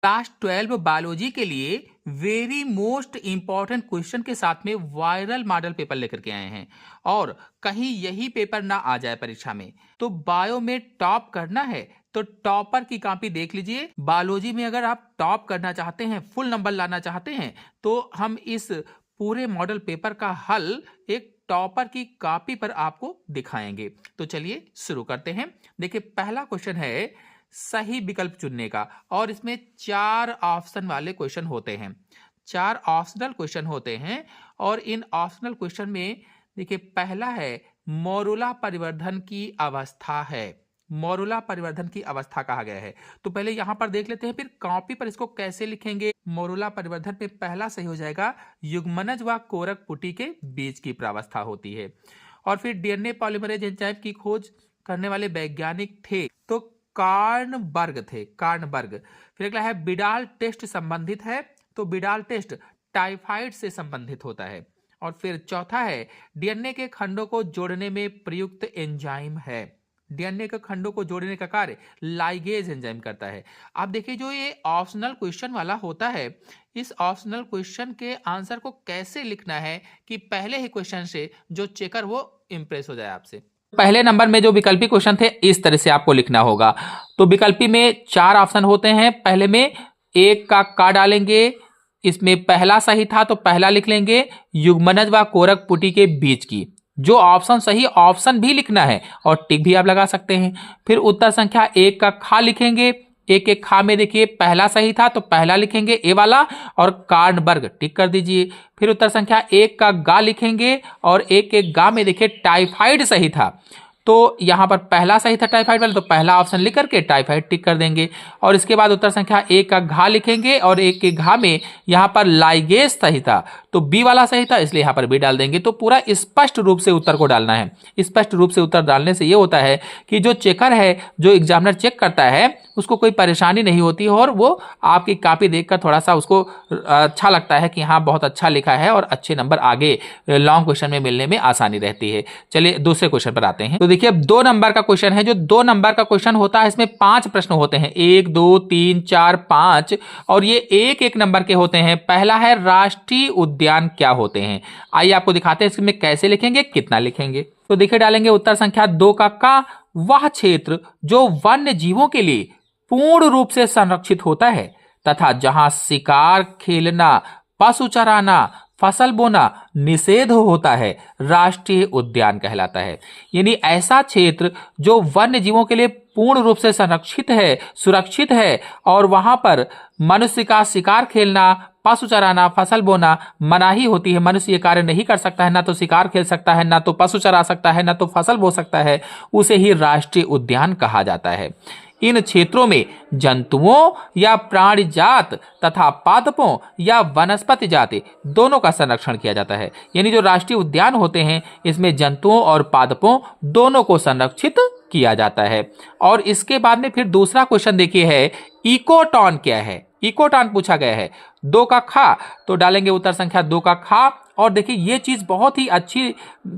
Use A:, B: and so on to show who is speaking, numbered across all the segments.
A: Class 12 biology के लिए very most important question के साथ में वायरल मॉडल पेपर लेकर के आए हैं और कहीं यही पेपर ना आ जाए परीक्षा में तो बायो में टॉप करना है तो टॉपर की कॉपी देख लीजिए। बायोलॉजी में अगर आप टॉप करना चाहते हैं, फुल नंबर लाना चाहते हैं तो हम इस पूरे मॉडल पेपर का हल एक टॉपर की कॉपी पर आपको दिखाएंगे। तो चलिए शुरू करते हैं। देखिए पहला क्वेश्चन है सही विकल्प चुनने का और इसमें 4 ऑप्शन वाले क्वेश्चन होते हैं, 4 ऑप्शनल क्वेश्चन होते हैं और इन ऑप्शनल क्वेश्चन में देखिए पहला है मोरूला परिवर्धन की अवस्था है। मोरूला परिवर्धन की अवस्था कहा गया है तो पहले यहां पर देख लेते हैं, फिर कॉपी पर इसको कैसे लिखेंगे। मोरूला परिवर्धन में पहला सही हो जाएगा युग्मनज व कोरक पुटी के बीच की प्रावस्था होती है। और फिर डीएनए पॉलीमरेज एंजाइम की खोज करने वाले वैज्ञानिक थे तो कार्नबर्ग थे, कार्नबर्ग। फिर अगला है बिडाल टेस्ट संबंधित है तो बिडाल टेस्ट टाइफाइड से संबंधित होता है। और फिर चौथा है डीएनए के खंडों को जोड़ने में प्रयुक्त एंजाइम है। डीएनए के खंडों को जोड़ने का कार्य लाइगेज एंजाइम करता है। आप देखिए जो ये ऑप्शनल क्वेश्चन वाला होता है, इस ऑप्शनल क्वेश्चन के आंसर को कैसे लिखना है कि पहले ही क्वेश्चन से जो चेकर वो इंप्रेस हो जाए आपसे। पहले नंबर में जो विकल्पी क्वेश्चन थे इस तरह से आपको लिखना होगा। तो विकल्पी में 4 ऑप्शन होते हैं, पहले में एक का डालेंगे, इसमें पहला सही था तो पहला लिख लेंगे युग्मनज व कोरक पुटी के बीच की। जो ऑप्शन सही ऑप्शन भी लिखना है और टिक भी आप लगा सकते हैं। फिर उत्तर संख्या 1 का खा लिखेंगे, एक एक खा में देखिए पहला सही था तो पहला लिखेंगे ए वाला और कार्नबर्ग टिक कर दीजिए। फिर उत्तर संख्या 1 का गा लिखेंगे और एक एक गा में देखिए टाइफाइड सही था तो यहां पर पहला सही था टाइफाइड वाला तो पहला ऑप्शन लिख करके टाइफाइड टिक कर देंगे। और इसके बाद उत्तर संख्या 1 का घा लिखेंगे और एक के घा में यहां पर लाइगेज सही था तो बी वाला सही था इसलिए यहां पर बी डाल देंगे। तो पूरा स्पष्ट रूप से उत्तर को डालना है। स्पष्ट रूप से उत्तर डालने से यह होता है कि जो चेकर है, जो एग्जामिनर चेक करता है, उसको कोई परेशानी नहीं होती और वो आपकी कॉपी देखकर थोड़ा सा उसको अच्छा लगता है कि हाँ बहुत अच्छा लिखा है और अच्छे नंबर आगे लॉन्ग क्वेश्चन में मिलने में आसानी रहती है। चलिए दूसरे क्वेश्चन पर आते हैं। तो देखिए अब 2 नंबर का क्वेश्चन है। जो 2 नंबर का क्वेश्चन होता है इसमें 5 प्रश्न होते हैं, 1 2 3 4 5 और ये एक एक नंबर के होते हैं। पहला है राष्ट्रीय उद्यान क्या होते हैं। आइए आपको दिखाते हैं इसमें कैसे लिखेंगे, कितना लिखेंगे। तो देखिए डालेंगे उत्तर संख्या 2 का वह क्षेत्र जो वन्य जीवों के लिए पूर्ण रूप से संरक्षित होता है तथा जहां शिकार, खेलना, पशु चराना, फसल बोना निषेध होता है राष्ट्रीय उद्यान कहलाता है। यानी ऐसा क्षेत्र जो वन्य जीवों के लिए पूर्ण रूप से संरक्षित है, सुरक्षित है और वहां पर मनुष्य का शिकार खेलना, पशु चराना, फसल बोना मनाही होती है। मनुष्य ये कार्य नहीं कर सकता है, ना तो शिकार खेल सकता है, ना तो पशु चरा सकता है, ना तो फसल बो सकता है, उसे ही राष्ट्रीय उद्यान कहा जाता है। इन क्षेत्रों में जंतुओं या प्राणी जात तथा पादपों या वनस्पति जाति दोनों का संरक्षण किया जाता है। यानी जो राष्ट्रीय उद्यान होते हैं इसमें जंतुओं और पादपों दोनों को संरक्षित किया जाता है। और इसके बाद में फिर दूसरा क्वेश्चन देखिए है इकोटॉन क्या है। इकोटॉन पूछा गया है। 2 का खा तो डालेंगे उत्तर संख्या 2 का खा। और देखिए ये चीज बहुत ही अच्छी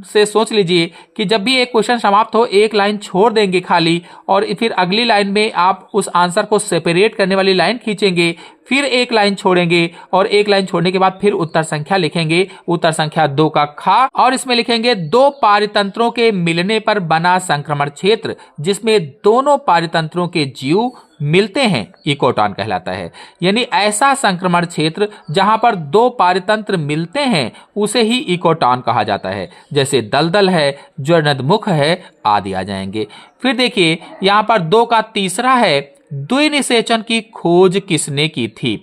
A: से सोच लीजिए कि जब भी एक क्वेश्चन समाप्त हो एक लाइन छोड़ देंगे खाली और फिर अगली लाइन में आप उस आंसर को सेपरेट करने वाली लाइन खींचेंगे, फिर एक लाइन छोड़ेंगे और एक लाइन छोड़ने के बाद फिर उत्तर संख्या लिखेंगे, उत्तर संख्या 2 का खा और इसमें लिखेंगे 2 पारितंत्रों के मिलने पर बना संक्रमण क्षेत्र जिसमें दोनों पारितंत्रों के जीव मिलते हैं इकोटॉन कहलाता है। यानी ऐसा संक्रमण क्षेत्र जहां पर 2 पारितंत्र मिलते हैं उसे ही इकोटॉन कहा जाता है। जैसे दलदल है, ज्वलनदमुख है आदि आ जाएंगे। फिर देखिए यहां पर 2 का तीसरा है द्विनिषेचन की खोज किसने की थी।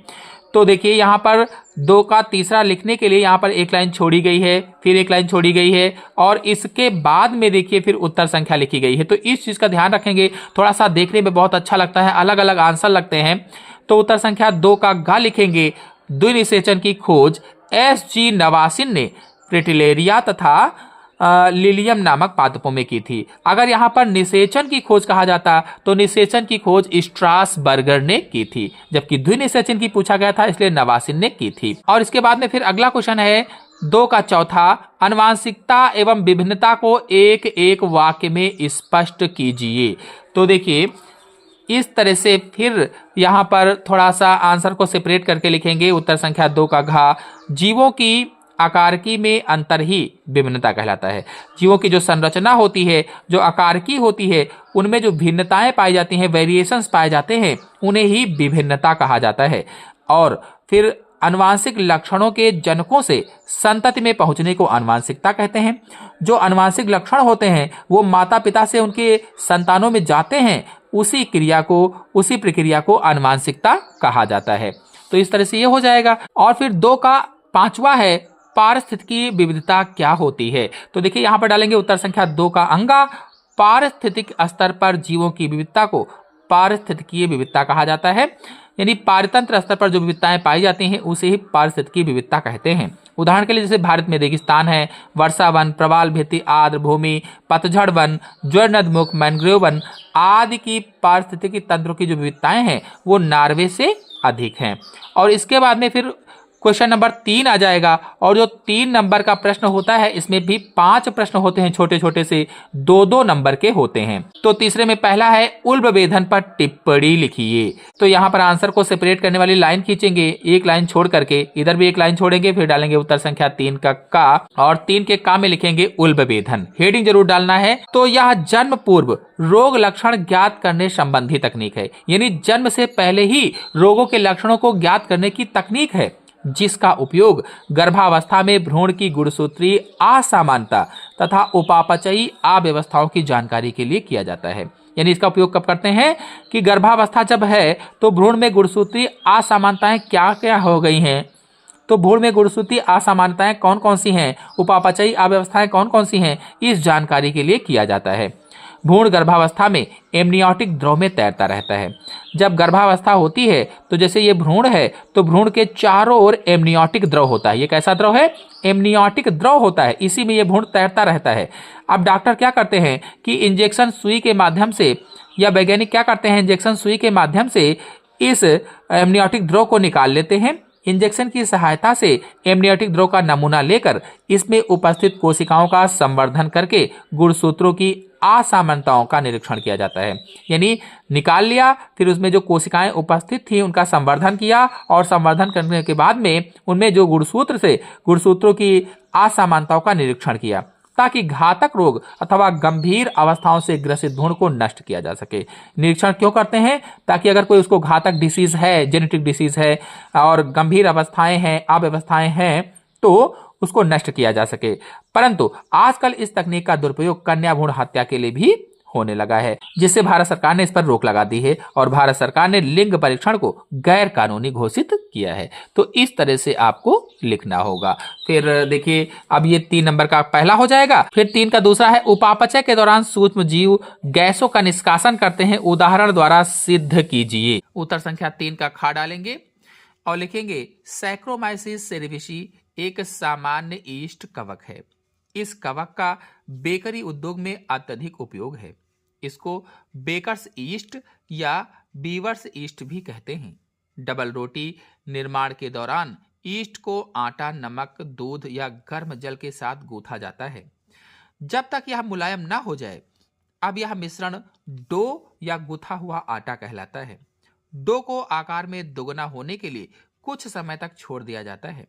A: तो देखिए यहां पर 2 का तीसरा लिखने के लिए यहां पर एक लाइन छोड़ी गई है, फिर एक लाइन छोड़ी गई है और इसके बाद में देखिए फिर उत्तर संख्या लिखी गई है। तो इस चीज का ध्यान रखेंगे, थोड़ा सा देखने में बहुत अच्छा लगता है, अलग अलग आंसर लगते हैं। तो उत्तर संख्या 2 का गा लिखेंगे द्विनिषेचन की खोज SG नवासिन ने प्रेटिलेरिया तथा लिलियम नामक पादपों में की थी। अगर यहाँ पर निषेचन की खोज कहा जाता तो निषेचन की खोज स्ट्रासबर्गर ने की थी, जबकि द्विनिषेचन की पूछा गया था इसलिए नवासिन ने की थी। और इसके बाद में फिर अगला क्वेश्चन है 2 का चौथा आनुवांशिकता एवं विभिन्नता को एक एक वाक्य में स्पष्ट कीजिए। तो देखिए इस तरह से फिर यहाँ पर थोड़ा सा आंसर को सेपरेट करके लिखेंगे। उत्तर संख्या 2 का घ, जीवों की आकारकी में अंतर ही विभिन्नता कहलाता है। जीवों की जो संरचना होती है, जो आकारकी होती है, उनमें जो भिन्नताएं पाई जाती हैं, वेरिएशंस पाए जाते हैं, उन्हें ही विभिन्नता कहा जाता है। और फिर आनुवांशिक लक्षणों के जनकों से संतति में पहुंचने को आनुवांशिकता कहते हैं। जो आनुवांशिक लक्षण होते हैं वो माता पिता से उनके संतानों में जाते हैं, उसी प्रक्रिया को आनुवांशिकता कहा जाता है। तो इस तरह से ये हो जाएगा। और फिर 2 का 5वां है, पारिस्थितिकी विविधता क्या होती है। तो देखिए यहाँ पर डालेंगे उत्तर संख्या 2 का अंगा, पारिस्थितिक स्तर पर जीवों की विविधता को पारिस्थितिकीय विविधता कहा जाता है। यानी पारितंत्र स्तर पर जो विविधताएं पाई जाती हैं उसे ही पारिस्थितिकी विविधता कहते हैं। उदाहरण के लिए जैसे भारत में रेगिस्तान है, वर्षा वन, प्रवाल भित्ति, आर्द्र भूमि, पतझड़ वन, ज्वारनदमुख, मैंग्रोव वन आदि की पारिस्थितिकी तंत्रों की जो विविधताएं हैं वो नॉर्वे से अधिक हैं। और इसके बाद में फिर क्वेश्चन नंबर 3 आ जाएगा। और जो 3 नंबर का प्रश्न होता है इसमें भी 5 प्रश्न होते हैं, छोटे छोटे से 2-2 नंबर के होते हैं। तो तीसरे में पहला है उल्ब वेधन पर टिप्पणी लिखिए। तो यहाँ पर आंसर को सेपरेट करने वाली लाइन खींचेंगे, एक लाइन छोड़ करके, इधर भी एक लाइन छोड़ेंगे, फिर डालेंगे उत्तर संख्या 3 का और 3 के का में लिखेंगे उल्ब वेधन। हेडिंग जरूर डालना है। तो यह जन्म पूर्व रोग लक्षण ज्ञात करने संबंधी तकनीक है। यानी जन्म से पहले ही रोगों के लक्षणों को ज्ञात करने की तकनीक है, जिसका उपयोग गर्भावस्था में भ्रूण की गुणसूत्रीय असामान्यता तथा उपापचयी अव्यवस्थाओं की जानकारी के लिए किया जाता है। यानी इसका उपयोग कब करते हैं कि गर्भावस्था जब है तो भ्रूण में गुणसूत्रीय असामान्यताएं क्या क्या हो गई हैं, तो भ्रूण में गुणसूत्रीय असामान्यताएं कौन कौन सी हैं, उपापचयी अव्यवस्थाएं कौन कौन सी हैं, इस जानकारी के लिए किया जाता है। भ्रूण गर्भावस्था में एमनियोटिक द्रव में तैरता रहता है। जब गर्भावस्था होती है तो जैसे ये भ्रूण है तो भ्रूण के चारों ओर एमनियोटिक द्रव होता है। ये कैसा द्रव है? एमनियोटिक द्रव होता है, इसी में ये भ्रूण तैरता रहता है। अब डॉक्टर क्या करते हैं कि इंजेक्शन सुई के माध्यम से, या वैज्ञानिक क्या करते हैं, इंजेक्शन सुई के माध्यम से इस एमनियोटिक द्रव को निकाल लेते हैं। इंजेक्शन की सहायता से एमनियोटिक द्रव का नमूना लेकर इसमें उपस्थित कोशिकाओं का संवर्धन करके गुणसूत्रों की असामान्यताओं का निरीक्षण किया जाता है। यानी निकाल लिया, फिर उसमें जो कोशिकाएं उपस्थित थी उनका संवर्धन किया और संवर्धन करने के बाद में उनमें जो गुणसूत्रों की असामान्यताओं का निरीक्षण किया, ताकि घातक रोग अथवा गंभीर अवस्थाओं से ग्रसित भ्रूण को नष्ट किया जा सके। निरीक्षण क्यों करते हैं? ताकि अगर कोई उसको घातक डिसीज है, जेनेटिक डिसीज है और गंभीर अवस्थाएं हैं, अव्यवस्थाएं हैं, तो उसको नष्ट किया जा सके। परंतु आजकल इस तकनीक का दुरुपयोग कन्या भ्रूण हत्या के लिए भी होने लगा है, जिससे भारत सरकार ने इस पर रोक लगा दी है और भारत सरकार ने लिंग परीक्षण को गैर कानूनी घोषित किया है। तो इस तरह से आपको लिखना होगा। फिर देखिए, अब ये 3 नंबर का पहला हो जाएगा। फिर 3 का दूसरा है उपापचय के दौरान सूक्ष्म जीव गैसों का निष्कासन करते हैं, उदाहरण द्वारा सिद्ध कीजिए। उत्तर संख्या 3 का खा डालेंगे और लिखेंगे सैक्रोमाइसिस सेरेविसी एक सामान्य ईस्ट कवक है। इस कवक का बेकरी उद्योग में अत्यधिक उपयोग है। इसको बेकर्स ईस्ट या बीवर्स ईस्ट भी कहते हैं। डबल रोटी निर्माण के दौरान ईस्ट को आटा, नमक, दूध या गर्म जल के साथ गूंथा जाता है जब तक यह मुलायम ना हो जाए। अब यह मिश्रण डो या गूंथा हुआ आटा कहलाता है। डो को आकार में दोगुना होने के लिए कुछ समय तक छोड़ दिया जाता है।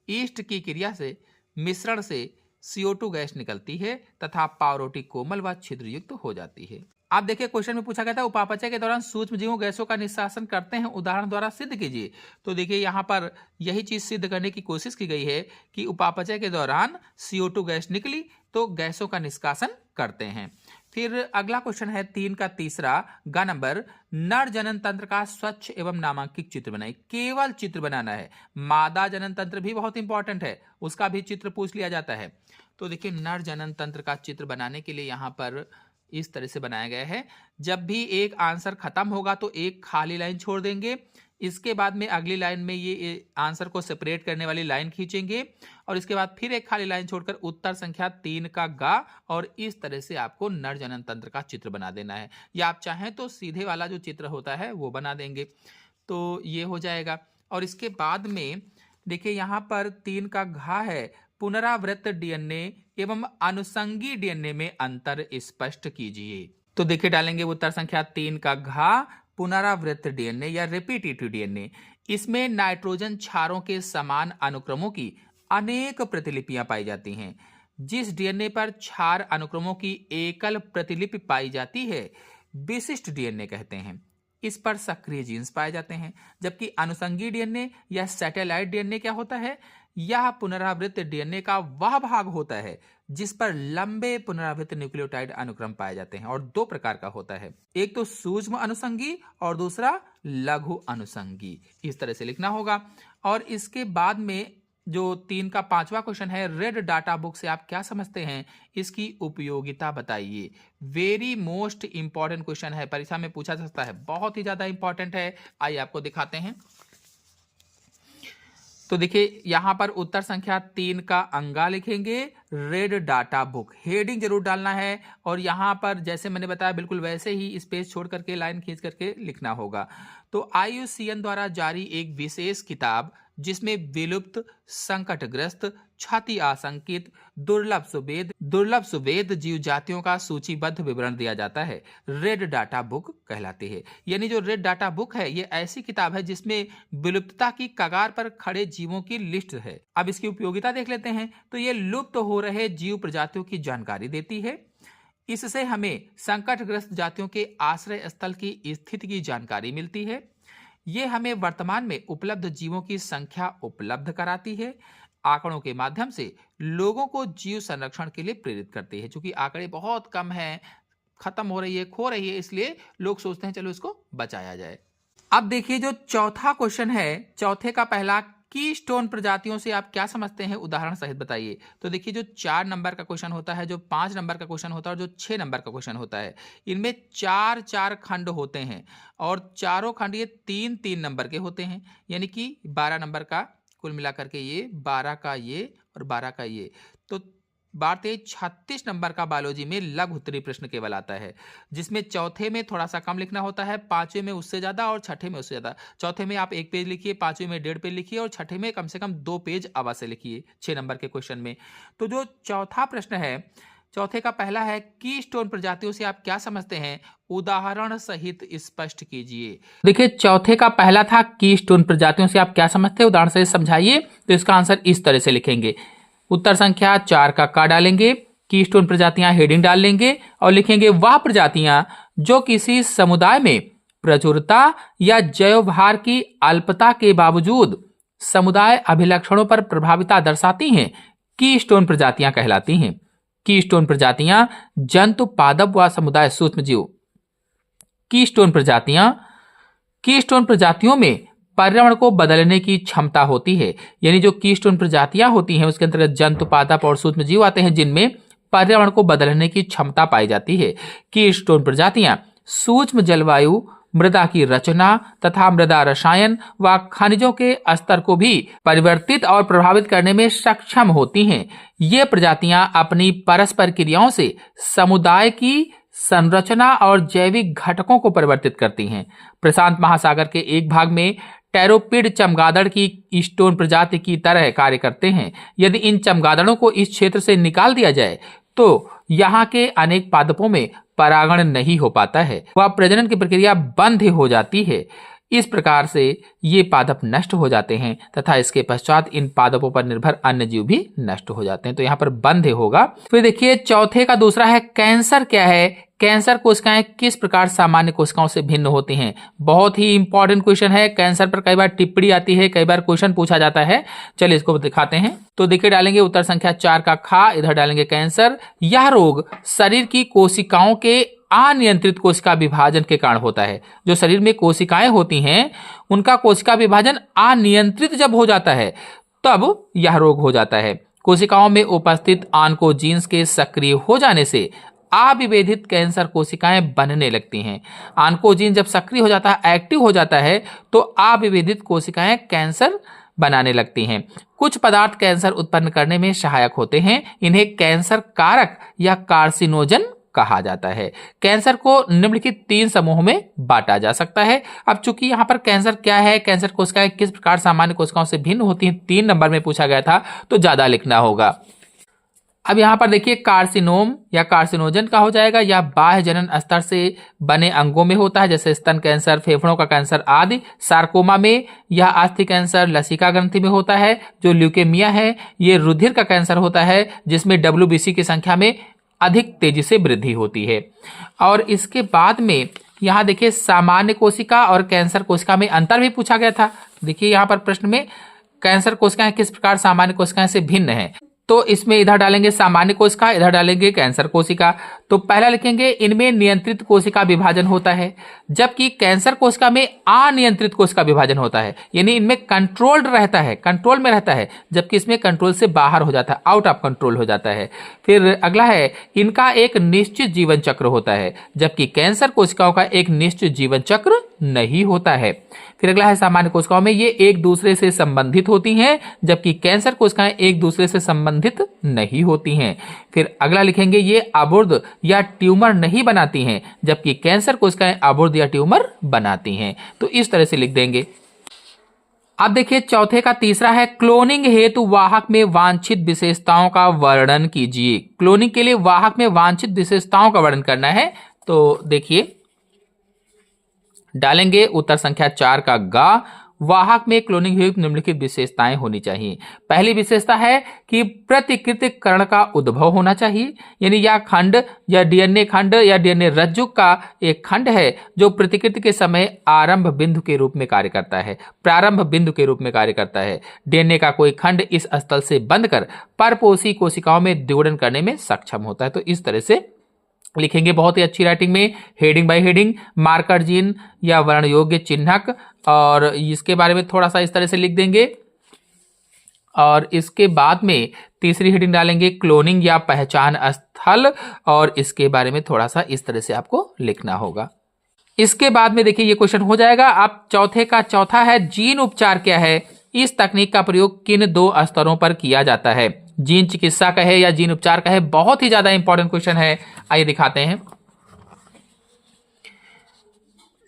A: ईस्ट की क्रिया से मिश्रण से CO2 गैस निकलती है तथा पावरोटी कोमल व छिद्रयुक्त हो जाती है। आप देखिए, क्वेश्चन में पूछा गया था उपापचय के दौरान सूक्ष्म जीवों गैसों का निष्कासन करते हैं, उदाहरण द्वारा सिद्ध कीजिए। तो देखिए, यहाँ पर यही चीज सिद्ध करने की कोशिश की गई है कि उपापचय के दौरान CO2 गैस निकली तो गैसों का निष्कासन करते हैं। फिर अगला क्वेश्चन है 3 का तीसरा ग नंबर, नर जनन तंत्र का स्वच्छ एवं नामांकित चित्र बनाइए। केवल चित्र बनाना है। मादा जनन तंत्र भी बहुत इंपॉर्टेंट है, उसका भी चित्र पूछ लिया जाता है। तो देखिए, नर जनन तंत्र का चित्र बनाने के लिए यहाँ पर इस तरह से बनाया गया है। जब भी एक आंसर खत्म होगा तो एक खाली लाइन छोड़ देंगे। इसके बाद में अगली लाइन में ये आंसर को सेपरेट करने वाली लाइन खींचेंगे और इसके बाद फिर एक खाली लाइन छोड़कर उत्तर संख्या 3 का गा, और इस तरह से आपको नर जनन तंत्र का चित्र बना देना है। या आप चाहें तो सीधे वाला जो चित्र होता है वो बना देंगे, तो ये हो जाएगा। और इसके बाद में देखिए, यहाँ पर 3 का घा है, पुनरावृत्त DNA एवं अनुषंगी DNA में अंतर स्पष्ट कीजिए। तो देखिए डालेंगे उत्तर संख्या 3 का घा, पुनरावृत्त डीएनए या रिपीटेटिव डीएनए। इसमें नाइट्रोजन क्षारों के समान अनुक्रमों की अनेक प्रतिलिपियां पाई जाती हैं। जिस डीएनए पर क्षार अनुक्रमों की एकल प्रतिलिपि पाई जाती है विशिष्ट डीएनए कहते हैं। इस पर सक्रिय जीन्स पाए जाते हैं। जबकि अनुषंगी डीएनए या सैटेलाइट डीएनए क्या होता है? यह पुनरावृत्त डीएनए का वह भाग होता है जिस पर लंबे पुनरावृत्त न्यूक्लियोटाइड अनुक्रम पाए जाते हैं और दो प्रकार का होता है, एक तो सूक्ष्म अनुषंगी और दूसरा लघु अनुषंगी। इस तरह से लिखना होगा। और इसके बाद में जो 3 का 5वां क्वेश्चन है, रेड डाटा बुक से आप क्या समझते हैं, इसकी उपयोगिता बताइए। वेरी मोस्ट इंपॉर्टेंट क्वेश्चन है, परीक्षा में पूछा जा सकता है, बहुत ही ज्यादा इंपॉर्टेंट है। आइए आपको दिखाते हैं। तो देखिए यहां पर उत्तर संख्या 3 का अंगा लिखेंगे, रेड डाटा बुक, हेडिंग जरूर डालना है। और यहां पर जैसे मैंने बताया बिल्कुल वैसे ही स्पेस छोड़ करके लाइन खींच करके लिखना होगा। तो IUCN द्वारा जारी एक विशेष किताब जिसमें विलुप्त, संकटग्रस्त, क्षति आशंकित, दुर्लभ सुवेद जीव जातियों का सूचीबद्ध विवरण दिया जाता है, रेड डाटा बुक कहलाती है। यानी जो रेड डाटा बुक है ये ऐसी किताब है जिसमें विलुप्तता की कगार पर खड़े जीवों की लिस्ट है। अब इसकी उपयोगिता देख लेते हैं। तो ये लुप्त हो रहे जीव प्रजातियों की जानकारी देती है। इससे हमें संकटग्रस्त जातियों के आश्रय स्थल की स्थिति की जानकारी मिलती है। ये हमें वर्तमान में उपलब्ध जीवों की संख्या उपलब्ध कराती है। आंकड़ों के माध्यम से लोगों को जीव संरक्षण के लिए प्रेरित करती है। क्योंकि आंकड़े बहुत कम हैं, खत्म हो रही है, खो रही है, इसलिए लोग सोचते हैं चलो इसको बचाया जाए। अब देखिए जो चौथा क्वेश्चन है, चौथे का पहला, कीस्टोन प्रजातियों से आप क्या समझते हैं, उदाहरण सहित बताइए। तो देखिए जो 4 नंबर का क्वेश्चन होता है, जो 5 नंबर का क्वेश्चन होता है और जो 6 नंबर का क्वेश्चन होता है, इनमें 4 खंड होते हैं और चारों खंड ये 3 नंबर के होते हैं। यानी कि 12 नंबर का कुल मिलाकर के ये, 12 का ये और 12 का ये, तो बात 36 नंबर का बायोलॉजी में लघु उत्तरीय प्रश्न केवल आता है, जिसमें चौथे में थोड़ा सा कम लिखना होता है, 5वें में उससे ज्यादा और छठे में उससे ज्यादा। चौथे में आप 1 पेज लिखिए, 5वें में 1.5 पेज लिखिए और छठे में कम से कम 2 पेज अवश्य लिखिए 6 नंबर के क्वेश्चन में। तो जो चौथा प्रश्न है, चौथे का पहला है, कीस्टोन प्रजातियों से आप क्या समझते हैं, उदाहरण सहित स्पष्ट कीजिए। देखिए चौथे का पहला था, कीस्टोन प्रजातियों से आप क्या समझते हैं, उदाहरण सहित समझाइए। तो इसका आंसर इस तरह से लिखेंगे, उत्तर संख्या 4 का डालेंगे, कीस्टोन प्रजातियां हेडिंग डाल लेंगे और लिखेंगे वह प्रजातियां जो किसी समुदाय में प्रचुरता या जैव भार की अल्पता के बावजूद समुदाय अभिलक्षणों पर प्रभाविता दर्शाती हैं, कीस्टोन प्रजातियां कहलाती हैं। कीस्टोन प्रजातियां जंतु पादप व समुदाय सूक्ष्मजीव। कीस्टोन प्रजातियों में पर्यावरण को बदलने की क्षमता होती है। यानी जो कीस्टोन प्रजातियां होती हैं उसके अंतर्गत जंतु पादप और सूक्ष्मजीव आते हैं जिनमें पर्यावरण को बदलने की क्षमता पाई जाती है। कीस्टोन प्रजातियां सूक्ष्म जलवायु, मृदा की रचना तथा मृदा रसायन व खनिजों के स्तर को भी परिवर्तित और प्रभावित करने में सक्षम होती हैं। ये प्रजातियां अपनी परस्पर क्रियाओं से समुदाय की संरचना और जैविक घटकों को परिवर्तित करती हैं। प्रशांत महासागर के एक भाग में टेरोपिड चमगादड़ की स्टोन प्रजाति की तरह कार्य करते हैं। यदि इन चमगादड़ों को इस क्षेत्र से निकाल दिया जाए तो यहाँ के अनेक पादपों में परागण नहीं हो पाता है, वह प्रजनन की प्रक्रिया बंद हो जाती है। इस प्रकार से ये पादप नष्ट हो जाते हैं तथा इसके पश्चात इन पादपों पर निर्भर अन्य जीव भी नष्ट हो जाते हैं। तो यहाँ पर बंद होगा। फिर देखिए चौथे का दूसरा है, कैंसर क्या है, कैंसर कोशिकाएं किस प्रकार सामान्य कोशिकाओं से भिन्न होती हैं। बहुत ही इंपॉर्टेंट क्वेश्चन है, कैंसर पर कई बार टिप्पणी आती है, कई बार क्वेश्चन पूछा जाता है। चलिए इसको दिखाते हैं। तो देखिए डालेंगे उत्तर संख्या 4 का खा, इधर डालेंगे कैंसर। यह रोग शरीर की कोशिकाओं के अनियंत्रित कोशिका विभाजन के कारण होता है। जो शरीर में कोशिकाएं होती हैं उनका कोशिका विभाजन अनियंत्रित जब हो जाता है तब यह रोग हो जाता है। कोशिकाओं में उपस्थित ऑन्कोजीन्स के सक्रिय हो जाने से अविभेदित कैंसर कोशिकाएं बनने लगती हैं। ऑन्कोजीन जब सक्रिय हो जाता है, एक्टिव हो जाता है, तो अविभेदित कोशिकाएं कैंसर बनाने लगती हैं। कुछ पदार्थ कैंसर उत्पन्न करने में सहायक होते हैं, इन्हें कैंसर कारक या कार्सिनोजन कहा जाता है। कैंसर को निम्नलिखित 3 समूहों में बांटा जा सकता है। अब चूंकि यहाँ पर कैंसर क्या है, कैंसर कोशिकाएं किस प्रकार सामान्य कोशिकाओं से भिन्न होती हैं, 3 नंबर में पूछा गया था तो ज्यादा लिखना होगा। अब यहाँ पर देखिए कार्सिनोम या कार्सिनोजन का हो जाएगा, या बाह्य जनन स्तर से बने अंगों में होता है, जैसे स्तन कैंसर, फेफड़ों का कैंसर आदि। सार्कोमा में यह अस्थि कैंसर लसिका ग्रंथि में होता है। जो ल्यूकेमिया है ये रुधिर का कैंसर होता है, जिसमें WBC की संख्या में अधिक तेजी से वृद्धि होती है। और इसके बाद में यहाँ देखिए सामान्य कोशिका और कैंसर कोशिका में अंतर भी पूछा गया था। देखिए यहाँ पर प्रश्न में कैंसर कोशिकाएं किस प्रकार सामान्य कोशिकाएं से भिन्न है, तो इसमें इधर डालेंगे सामान्य कोशिका, इधर डालेंगे कैंसर कोशिका। तो पहला लिखेंगे इनमें नियंत्रित कोशिका विभाजन होता है, जबकि कैंसर कोशिका में अनियंत्रित कोशिका विभाजन होता है, यानी इनमें कंट्रोल्ड रहता है, कंट्रोल में रहता है, जबकि इसमें कंट्रोल से बाहर हो जाता है, आउट ऑफ कंट्रोल हो जाता है। फिर अगला है इनका एक निश्चित जीवन चक्र होता है, जबकि कैंसर कोशिकाओं का एक निश्चित जीवन चक्र नहीं होता है। फिर अगला है सामान्य कोशिकाओं में ये एक दूसरे से संबंधित होती हैं, जबकि कैंसर कोशिकाएं एक दूसरे से संबंधित नहीं होती हैं। फिर अगला लिखेंगे ये अबुर्द या ट्यूमर नहीं बनाती हैं, जबकि कैंसर कोशिकाएं अबुर्द या ट्यूमर बनाती हैं। तो इस तरह से लिख देंगे। अब देखिए चौथे का तीसरा है क्लोनिंग हेतु वाहक में वांछित विशेषताओं का वर्णन कीजिए। क्लोनिंग के लिए वाहक में वांछित विशेषताओं का वर्णन करना है। तो देखिए डालेंगे उत्तर संख्या 4 का गा। वाहक में क्लोनिंग हेतु निम्नलिखित विशेषताएं होनी चाहिए। पहली विशेषता है कि प्रतिकृतिकरण का उद्भव होना चाहिए, यानी यह खंड या डीएनए खंड या डीएनए रज्जु का एक खंड है जो प्रतिकृति के समय आरंभ बिंदु के रूप में कार्य करता है, प्रारंभ बिंदु के रूप में कार्य करता है। डीएनए का कोई खंड इस स्थल से बंधकर परपोषी कोशिकाओं में द्विगुणन करने में सक्षम होता है। तो इस तरह से लिखेंगे बहुत ही अच्छी राइटिंग में, heading by heading, marker gene या वर्ण योग्य चिन्हक, और इसके बारे में थोड़ा सा इस तरह से लिख देंगे। और इसके बाद में तीसरी हेडिंग डालेंगे क्लोनिंग या पहचान स्थल, और इसके बारे में थोड़ा सा इस तरह से आपको लिखना होगा। इसके बाद में देखिए ये क्वेश्चन हो जाएगा। अब चौथे का चौथा है जीन उपचार क्या है, इस तकनीक का प्रयोग किन 2 स्तरों पर किया जाता है। जीन चिकित्सा कहे या जीन उपचार कहे, बहुत ही ज्यादा इंपॉर्टेंट क्वेश्चन है। आइए दिखाते हैं।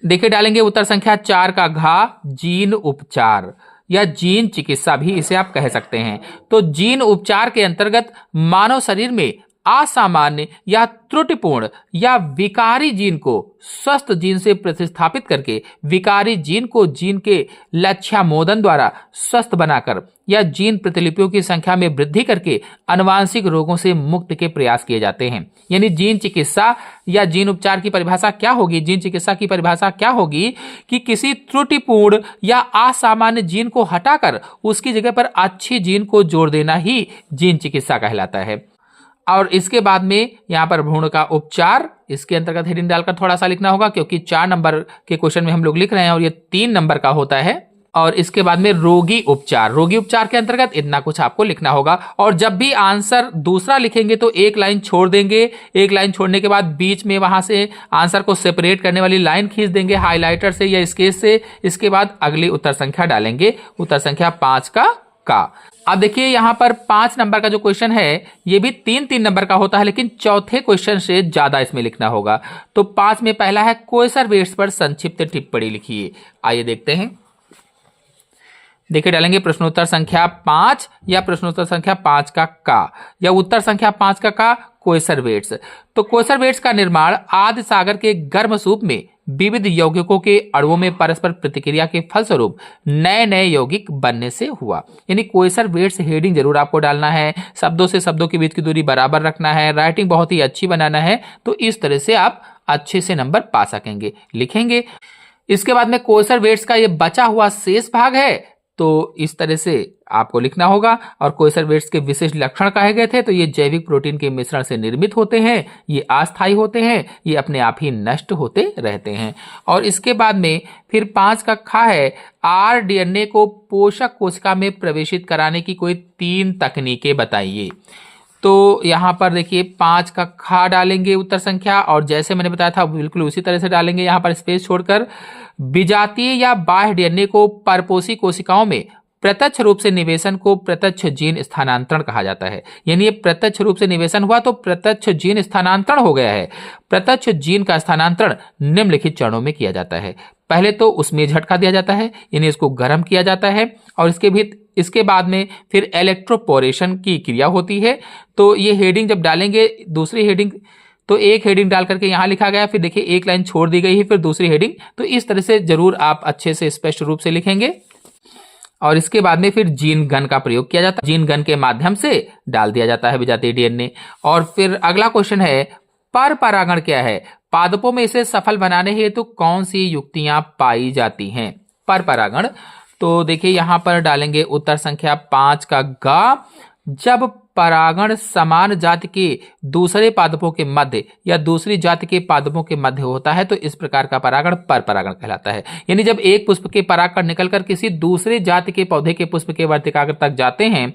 A: देखिए डालेंगे उत्तर संख्या 4 का घा, जीन उपचार या जीन चिकित्सा भी इसे आप कह सकते हैं। तो जीन उपचार के अंतर्गत मानव शरीर में असामान्य या त्रुटिपूर्ण या विकारी जीन को स्वस्थ जीन से प्रतिस्थापित करके विकारी जीन को जीन के लक्ष्यामोदन द्वारा स्वस्थ बनाकर या जीन प्रतिलिपियों की संख्या में वृद्धि करके आनुवांशिक रोगों से मुक्त के प्रयास किए जाते हैं। यानी जीन चिकित्सा या जीन उपचार की परिभाषा क्या होगी, जीन चिकित्सा की परिभाषा क्या होगी कि किसी त्रुटिपूर्ण या असामान्य जीन को हटाकर उसकी जगह पर अच्छी जीन को जोड़ देना ही जीन चिकित्सा कहलाता है। और इसके बाद में यहाँ पर भ्रूण का उपचार, इसके अंतर्गत हेडिंग डालकर थोड़ा सा लिखना होगा, क्योंकि 4 नंबर के क्वेश्चन में हम लोग लिख रहे हैं और ये 3 नंबर का होता है। और इसके बाद में रोगी उपचार, रोगी उपचार के अंतर्गत इतना कुछ आपको लिखना होगा। और जब भी आंसर दूसरा लिखेंगे तो एक लाइन छोड़ देंगे, एक लाइन छोड़ने के बाद बीच में वहां से आंसर को सेपरेट करने वाली लाइन खींच देंगे हाईलाइटर से या स्केच से। इसके बाद अगली उत्तर संख्या डालेंगे, उत्तर संख्या 5 का। अब देखिए यहाँ पर 5 नंबर का जो क्वेश्चन है ये भी 3-3 नंबर का होता है, लेकिन चौथे क्वेश्चन से ज्यादा इसमें लिखना होगा। तो 5 में पहला है कोएसर वेट्स पर संक्षिप्त टिप्पणी लिखिए। आइए देखते हैं। देखिए डालेंगे प्रश्नोत्तर संख्या 5 या प्रश्नोत्तर संख्या 5 का या उत्तर संख्या 5 का कोएसर वेट्स। तो कोएसर वेट्स का निर्माण आदि सागर के गर्म सूप में विविध यौगिकों के अणुओं में परस्पर प्रतिक्रिया के फलस्वरूप नए यौगिक बनने से हुआ। यानी कोएसर वेट्स हेडिंग जरूर आपको डालना है, शब्दों से शब्दों के बीच की दूरी बराबर रखना है, राइटिंग बहुत ही अच्छी बनाना है। तो इस तरह से आप अच्छे से नंबर पा सकेंगे, लिखेंगे। इसके बाद में कोएसर वेट्स का ये बचा हुआ शेष भाग है, तो इस तरह से आपको लिखना होगा। और कोएसर वेट्स के विशिष्ट लक्षण कहे गए थे, तो ये जैविक प्रोटीन के मिश्रण से निर्मित होते हैं, ये अस्थायी होते हैं, ये अपने आप ही नष्ट होते रहते हैं। और इसके बाद में फिर 5 का खा है आरडीएनए को पोषक कोशिका में प्रवेशित कराने की कोई 3 तकनीकें बताइए। तो यहाँ पर देखिए 5 का खा डालेंगे उत्तर संख्या, और जैसे मैंने बताया था बिल्कुल उसी तरह से डालेंगे यहाँ पर स्पेस छोड़कर। विजातीय या बाह्य डीएनए को परपोषी कोशिकाओं में प्रत्यक्ष रूप से निवेशन को प्रत्यक्ष जीन स्थानांतरण कहा जाता है। यानी ये प्रत्यक्ष रूप से निवेशन हुआ तो प्रत्यक्ष जीन स्थानांतरण हो गया है। प्रत्यक्ष जीन का स्थानांतरण निम्नलिखित चरणों में किया जाता है। पहले तो उसमें झटका दिया जाता है, यानी इसको गर्म किया जाता है, और इसके भी इसके बाद में फिर इलेक्ट्रोपोरेशन की क्रिया होती है। तो ये हेडिंग जब डालेंगे, दूसरी हेडिंग, तो एक हेडिंग डाल करके यहाँ लिखा गया, फिर देखिए एक लाइन छोड़ दी गई है, फिर दूसरी हेडिंग। तो इस तरह से जरूर आप अच्छे से स्पष्ट रूप से लिखेंगे। और इसके बाद में फिर जीन गन का प्रयोग किया जाता है, जीन गन के माध्यम से डाल दिया जाता है विजातीय डीएनए। और फिर अगला क्वेश्चन है, पर परागण क्या है? पादपों में इसे सफल बनाने हेतु कौन सी युक्तियां पाई जाती हैं? पर परागण, तो देखिए यहां पर डालेंगे उत्तर संख्या 5 का ग। जब परागण समान जाति के दूसरे पादपों के मध्य या दूसरी जाति के पादपों के मध्य होता है तो इस प्रकार का परागण पर परागण कहलाता है। यानी जब एक पुष्प के परागकण निकलकर किसी दूसरे जाति के पौधे के पुष्प के वर्तिकाग्र तक जाते हैं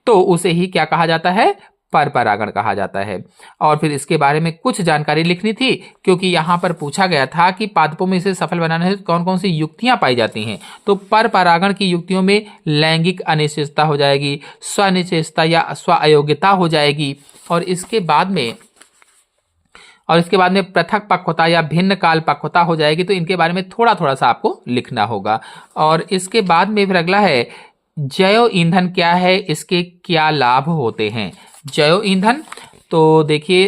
A: तो उसे ही क्या कहा जाता है? पर परागण कहा जाता है। और फिर इसके बारे में कुछ जानकारी लिखनी थी, क्योंकि यहां पर पूछा गया था कि पादपों में इसे सफल बनाने हेतु कौन कौन सी युक्तियां पाई जाती हैं। तो पर परागण की युक्तियों में लैंगिक अनिश्चितता हो जाएगी, स्वनिश्चितता या स्व अयोग्यता हो जाएगी, और इसके बाद में पृथक पक्वता या भिन्न काल पक्वता हो जाएगी। तो इनके बारे में थोड़ा थोड़ा सा आपको लिखना होगा। और इसके बाद में फिर अगला है, जैव ईंधन क्या है, इसके क्या लाभ होते हैं? जैव ईंधन, तो देखिए,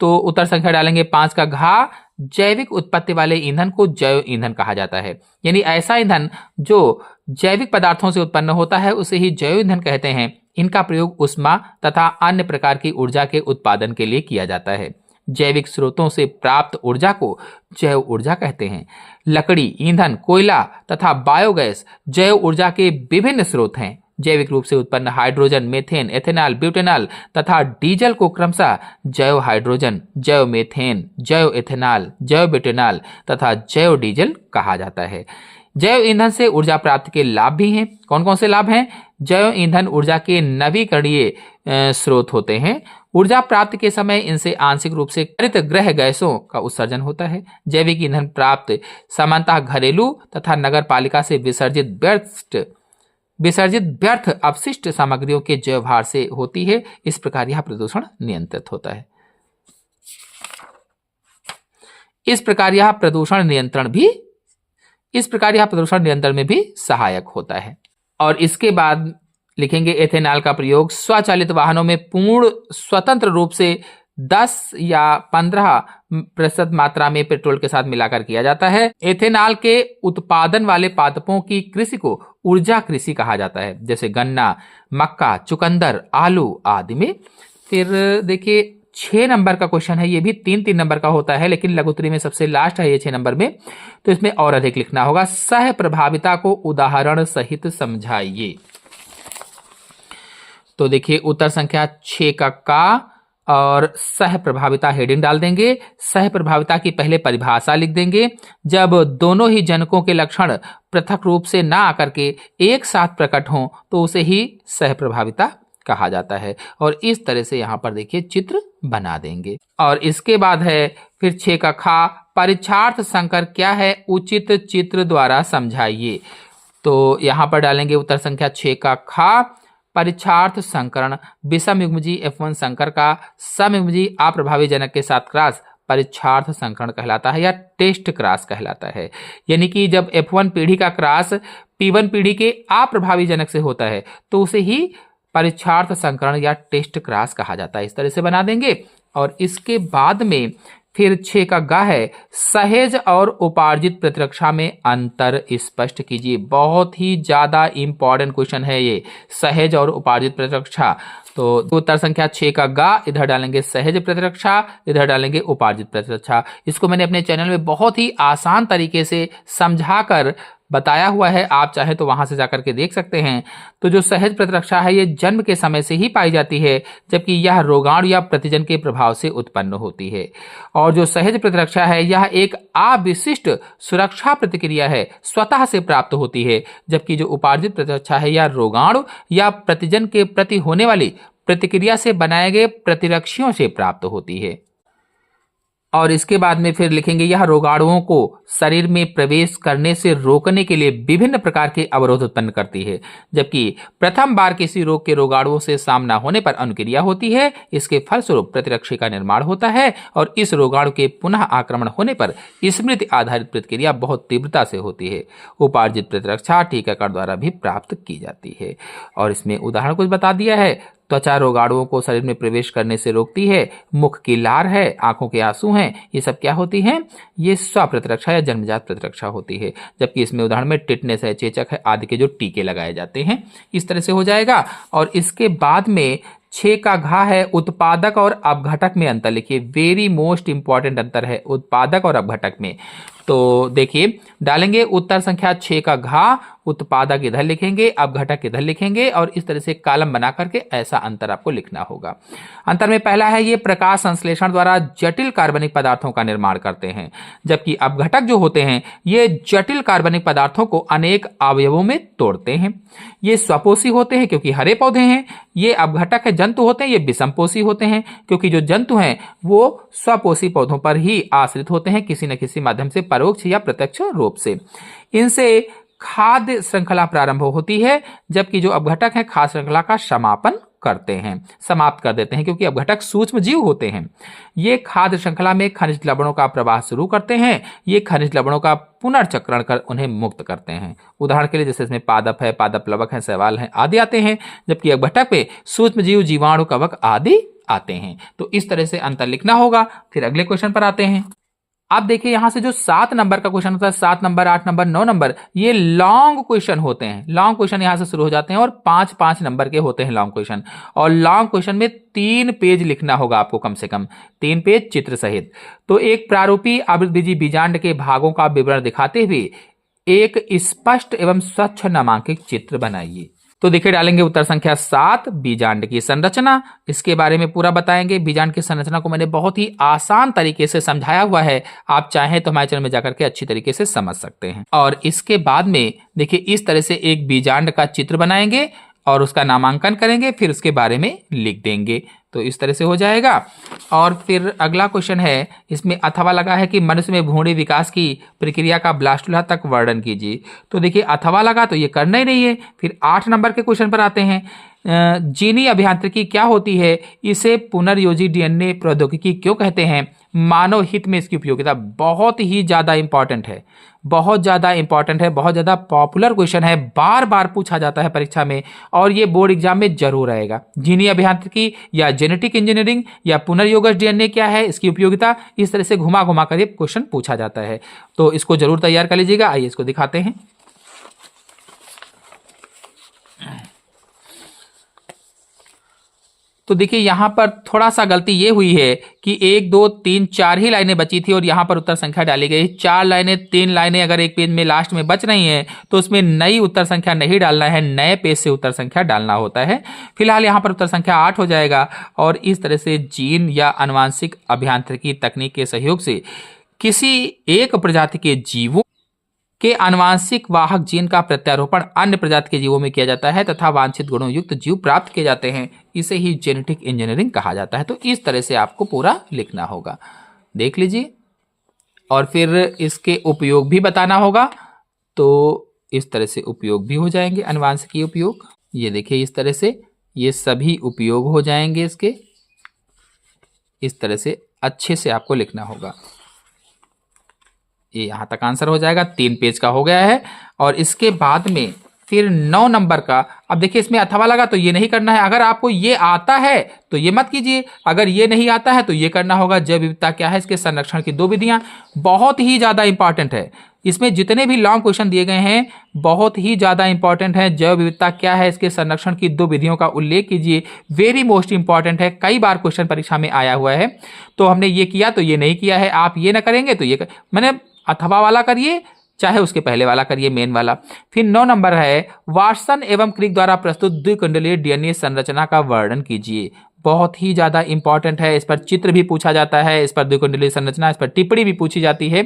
A: तो उत्तर संख्या डालेंगे 5 का घ। जैविक उत्पत्ति वाले ईंधन को जैव ईंधन कहा जाता है। यानी ऐसा ईंधन जो जैविक पदार्थों से उत्पन्न होता है उसे ही जैव ईंधन कहते हैं। इनका प्रयोग ऊष्मा तथा अन्य प्रकार की ऊर्जा के उत्पादन के लिए किया जाता है। जैविक स्रोतों से प्राप्त ऊर्जा को जैव ऊर्जा कहते हैं। लकड़ी, ईंधन, कोयला तथा बायोगैस जैव ऊर्जा के विभिन्न स्रोत हैं। जैविक रूप से उत्पन्न हाइड्रोजन, मीथेन, एथेनॉल, ब्यूटेनॉल तथा डीजल को क्रमशः जैव हाइड्रोजन, जैव मीथेन, जैव एथेनॉल, जैव ब्यूटेनॉल तथा जैव डीजल कहा जाता है। जैव ईंधन से ऊर्जा प्राप्ति के लाभ भी हैं। कौन कौन से लाभ हैं? जैव ईंधन ऊर्जा के नवीकरणीय स्रोत होते हैं। ऊर्जा प्राप्ति के समय इनसे आंशिक रूप से हरित गृह गैसों का उत्सर्जन होता है। जैविक ईंधन प्राप्त सामान्यतः घरेलू तथा नगर पालिका से विसर्जित व्यर्थ अपशिष्ट सामग्रियों के जैव भार से होती है। इस प्रकार यह प्रदूषण नियंत्रित होता है। इस प्रकार यह प्रदूषण नियंत्रण में भी सहायक होता है। और इसके बाद लिखेंगे, एथेनॉल का प्रयोग स्वचालित वाहनों में पूर्ण स्वतंत्र रूप से 10 या 15% मात्रा में पेट्रोल के साथ मिलाकर किया जाता है। एथेनॉल के उत्पादन वाले पादपों की कृषि को ऊर्जा कृषि कहा जाता है, जैसे गन्ना, मक्का, चुकंदर, आलू आदि में। फिर देखिए 6 नंबर का क्वेश्चन है, ये भी 3-3 नंबर का होता है, लेकिन लघुत्तरी में सबसे लास्ट है ये 6 नंबर में, तो इसमें और अधिक लिखना होगा। सह प्रभाविता को उदाहरण सहित समझाइए। तो देखिए उत्तर संख्या 6 का और सह प्रभाविता हेडिंग डाल देंगे। सह प्रभाविता की पहले परिभाषा लिख देंगे। जब दोनों ही जनकों के लक्षण पृथक रूप से ना आकर के एक साथ प्रकट हों तो उसे ही सह प्रभाविता कहा जाता है। और इस तरह से यहां पर देखिए चित्र बना देंगे। और इसके बाद है फिर 6 का खा, परीक्षार्थ संकर क्या है, उचित चित्र द्वारा समझाइए। तो यहां पर डालेंगे उत्तर संख्या 6 का खा, परीक्षार्थ संकरण विषम युग्मजी F1 संकर का समयुग्मजी अप्रभावी जनक के साथ क्रॉस परीक्षार्थ संकरण कहलाता है या टेस्ट क्रॉस कहलाता है। यानी कि जब F1 पीढ़ी का क्रॉस P1 पीढ़ी के अप्रभावी जनक से होता है तो उसे ही परीक्षार्थ संकरण या टेस्ट क्रॉस कहा जाता है। इस तरह से बना देंगे। और इसके बाद में फिर 6 का ग है, सहेज और उपार्जित प्रतिरक्षा में अंतर स्पष्ट कीजिए। बहुत ही ज्यादा इंपॉर्टेंट क्वेश्चन है ये, सहेज और उपार्जित प्रतिरक्षा। तो उत्तर संख्या 6 का ग, इधर डालेंगे सहेज प्रतिरक्षा, इधर डालेंगे उपार्जित प्रतिरक्षा। इसको मैंने अपने चैनल में बहुत ही आसान तरीके से समझाकर बताया हुआ है, आप चाहे तो वहां से जाकर के देख सकते हैं। तो जो सहज प्रतिरक्षा है ये जन्म के समय से ही पाई जाती है, जबकि यह रोगाणु या प्रतिजन के प्रभाव से उत्पन्न होती है। और जो सहज प्रतिरक्षा है यह एक अविशिष्ट सुरक्षा प्रतिक्रिया है, स्वतः से प्राप्त होती है, जबकि जो उपार्जित प्रतिरक्षा है यह रोगाणु या प्रतिजन के प्रति होने वाली प्रतिक्रिया से बनाए गए प्रतिरक्षियों से प्राप्त होती है। और इसके बाद में फिर लिखेंगे यह रोगाणुओं को शरीर में प्रवेश करने से रोकने के लिए विभिन्न प्रकार के अवरोध उत्पन्न करती है। जबकि प्रथम बार किसी रोग के रोगाणुओं से सामना होने पर अनुक्रिया होती है, इसके फलस्वरूप प्रतिरक्षी का निर्माण होता है और इस रोगाणु के पुनः आक्रमण होने पर स्मृति आधारित प्रतिक्रिया बहुत तीव्रता से होती है। उपार्जित प्रतिरक्षा टीकाकरण द्वारा भी प्राप्त की जाती है। और इसमें उदाहरण कुछ बता दिया है। त्वचा रोगाणुओं को शरीर में प्रवेश करने से रोकती है, मुख की लार है, आंखों के आंसू हैं, ये सब क्या होती हैं? ये स्वप्रतिरक्षा या जन्मजात प्रतिरक्षा होती है। जबकि इसमें उदाहरण में टिटनेस है, चेचक है आदि के जो टीके लगाए जाते हैं, इस तरह से हो जाएगा। और इसके बाद में 6 का घा है, उत्पादक और अपघटक में अंतर लिखिए। वेरी मोस्ट इंपॉर्टेंट अंतर है उत्पादक और अपघटक में। तो देखिए डालेंगे उत्तर संख्या 6 का घा, उत्पादक इधर लिखेंगे, अपघटक इधर लिखेंगे और इस तरह से कॉलम बना करके ऐसा अंतर आपको लिखना होगा। अंतर में पहला है ये प्रकाश संश्लेषण द्वारा जटिल कार्बनिक पदार्थों का निर्माण करते हैं, जबकि अपघटक जो होते हैं ये जटिल कार्बनिक पदार्थों को अनेक अवयवों में तोड़ते हैं। ये स्वपोषी होते हैं क्योंकि हरे पौधे हैं। ये अपघटक है जंतु होते हैं, ये विषमपोषी होते हैं क्योंकि जो जंतु हैं वो स्वपोषी पौधों पर ही आश्रित होते हैं किसी न किसी माध्यम से, परोक्ष या प्रत्यक्ष रूप से। इनसे खाद्य श्रृंखला प्रारंभ होती है, जबकि जो अपघटक है खाद्य श्रृंखला का समापन करते हैं, समाप्त कर देते हैं, क्योंकि अपघटक सूक्ष्म जीव होते हैं। ये खाद्य श्रृंखला में खनिज लवणों का प्रवाह शुरू करते हैं। ये खनिज लवणों का पुनर्चक्रण कर उन्हें मुक्त करते हैं। उदाहरण के लिए जैसे इसमें पादप है, पादप प्लवक है, शैवाल है आदि आते हैं, जबकि अपघटक पे सूक्ष्म जीव, जीवाणु, कवक आदि आते हैं। तो इस तरह से अंतर लिखना होगा। फिर अगले क्वेश्चन पर आते हैं। आप देखिए यहां से जो 7 नंबर का क्वेश्चन होता है, 7 नंबर, 8 नंबर, 9 नंबर, ये लॉन्ग क्वेश्चन होते हैं। लॉन्ग क्वेश्चन यहां से शुरू हो जाते हैं और 5-5 नंबर के होते हैं लॉन्ग क्वेश्चन। और लॉन्ग क्वेश्चन में 3 पेज लिखना होगा आपको, कम से कम 3 पेज चित्र सहित। तो एक प्रारूपी आवृतबीजी बीजांड के भागों का विवरण दिखाते हुए एक स्पष्ट एवं स्वच्छ नामांकित चित्र बनाइए। तो देखिए डालेंगे उत्तर संख्या 7, बीजांड की संरचना। इसके बारे में पूरा बताएंगे। बीजांड की संरचना को मैंने बहुत ही आसान तरीके से समझाया हुआ है, आप चाहें तो हमारे चैनल में जाकर के अच्छी तरीके से समझ सकते हैं। और इसके बाद में देखिए इस तरह से एक बीजांड का चित्र बनाएंगे और उसका नामांकन करेंगे, फिर उसके बारे में लिख देंगे। तो इस तरह से हो जाएगा। और फिर अगला क्वेश्चन है, इसमें अथवा लगा है कि मनुष्य में भ्रूणी विकास की प्रक्रिया का ब्लास्टुला तक वर्णन कीजिए। तो देखिए अथवा लगा तो ये करना ही नहीं है। फिर 8 नंबर के क्वेश्चन पर आते हैं। जीनी अभियांत्रिकी क्या होती है? इसे पुनर्योजी डीएनए प्रौद्योगिकी क्यों कहते हैं? मानव हित में इसकी उपयोगिता बहुत ही ज्यादा इंपॉर्टेंट है, बहुत ज्यादा इंपॉर्टेंट है, बहुत ज्यादा पॉपुलर क्वेश्चन है, बार बार पूछा जाता है परीक्षा में और ये बोर्ड एग्जाम में जरूर आएगा। जीनी अभियांत्रिकी या जेनेटिक इंजीनियरिंग या पुनर्योगज डीएनए क्या है, इसकी उपयोगिता, इस तरह से घुमा घुमा कर ये क्वेश्चन पूछा जाता है। तो इसको जरूर तैयार कर लीजिएगा। आइए इसको दिखाते हैं। तो देखिए यहां पर थोड़ा सा गलती ये हुई है कि 1, 2, 3, 4 ही लाइनें बची थी और यहां पर उत्तर संख्या डाली गई। 4 लाइनें, 3 लाइनें अगर एक पेज में लास्ट में बच रही हैं तो उसमें नई उत्तर संख्या नहीं डालना है, नए पेज से उत्तर संख्या डालना होता है। फिलहाल यहां पर उत्तर संख्या 8 हो जाएगा। और इस तरह से जीन या आनुवांशिक अभियांत्रिकी तकनीक के सहयोग से किसी एक प्रजाति के जीवों के आनुवांशिक वाहक जीन का प्रत्यारोपण अन्य प्रजाति के जीवों में किया जाता है तथा वांछित गुणों युक्त जीव प्राप्त किए जाते हैं। इसे ही जेनेटिक इंजीनियरिंग कहा जाता है। तो इस तरह से आपको पूरा लिखना होगा, देख लीजिए। और फिर इसके उपयोग भी बताना होगा। तो इस तरह से उपयोग भी हो जाएंगे, आनुवांशिकी उपयोग। ये देखिए इस तरह से ये सभी उपयोग हो जाएंगे इसके। इस तरह से अच्छे से आपको लिखना होगा। ये यहां तक आंसर हो जाएगा, 3 पेज का हो गया है। और इसके बाद में फिर 9 नंबर का, अब देखिए इसमें अथवा लगा तो ये नहीं करना है। अगर आपको ये आता है तो ये मत कीजिए, अगर ये नहीं आता है तो ये करना होगा। जैव विविधता क्या है, इसके संरक्षण की 2 विधियां बहुत ही ज्यादा इंपॉर्टेंट है। इसमें जितने भी लॉन्ग क्वेश्चन दिए गए हैं बहुत ही ज्यादा इंपॉर्टेंट है। जैव विविधता क्या है, इसके संरक्षण की 2 विधियों का उल्लेख कीजिए। वेरी मोस्ट इंपॉर्टेंट है, कई बार क्वेश्चन परीक्षा में आया हुआ है। तो हमने ये किया तो ये नहीं किया है, आप ये ना करेंगे तो ये मैंने अथवा वाला करिए, चाहे उसके पहले वाला करिए, मेन वाला। फिर 9 नंबर है, वाटसन एवं क्रिक द्वारा प्रस्तुत द्विकुंडलीय डीएनए संरचना का वर्णन कीजिए। बहुत ही ज्यादा इंपॉर्टेंट है, इस पर चित्र भी पूछा जाता है, इस पर द्विकुंडलीय संरचना, इस पर टिप्पणी भी पूछी जाती है।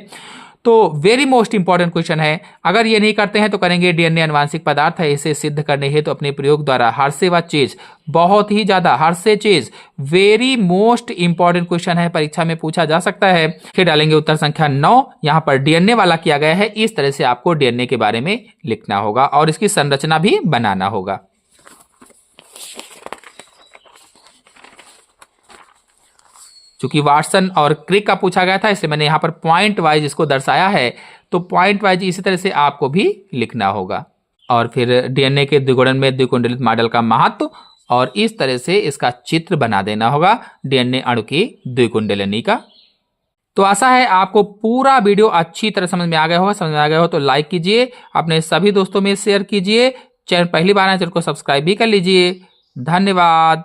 A: तो वेरी मोस्ट इंपॉर्टेंट क्वेश्चन है। अगर ये नहीं करते हैं तो करेंगे डीएनए अनुवांशिक पदार्थ है, इसे सिद्ध करने हेतु अपने प्रयोग द्वारा हर से व चीज, बहुत ही ज्यादा हर से चीज, वेरी मोस्ट इंपॉर्टेंट क्वेश्चन है, परीक्षा में पूछा जा सकता है। फिर डालेंगे उत्तर संख्या 9, यहां पर डीएनए वाला किया गया है। इस तरह से आपको डीएनए के बारे में लिखना होगा और इसकी संरचना भी बनाना होगा। चूंकि वाटसन और क्रिक का पूछा गया था इसलिए मैंने यहाँ पर पॉइंट वाइज इसको दर्शाया है, तो पॉइंट वाइज इसी तरह से आपको भी लिखना होगा। और फिर डीएनए के द्विगुणन में द्विकुंडलित मॉडल का महत्व, और इस तरह से इसका चित्र बना देना होगा डीएनए अणु की द्विकुंडलिनी का। तो आशा है आपको पूरा वीडियो अच्छी तरह समझ में आ गया होगा। समझ में आ गया हो तो लाइक कीजिए, अपने सभी दोस्तों में शेयर कीजिए। चैनल पहली बार आए चैनल को सब्सक्राइब भी कर लीजिए। धन्यवाद।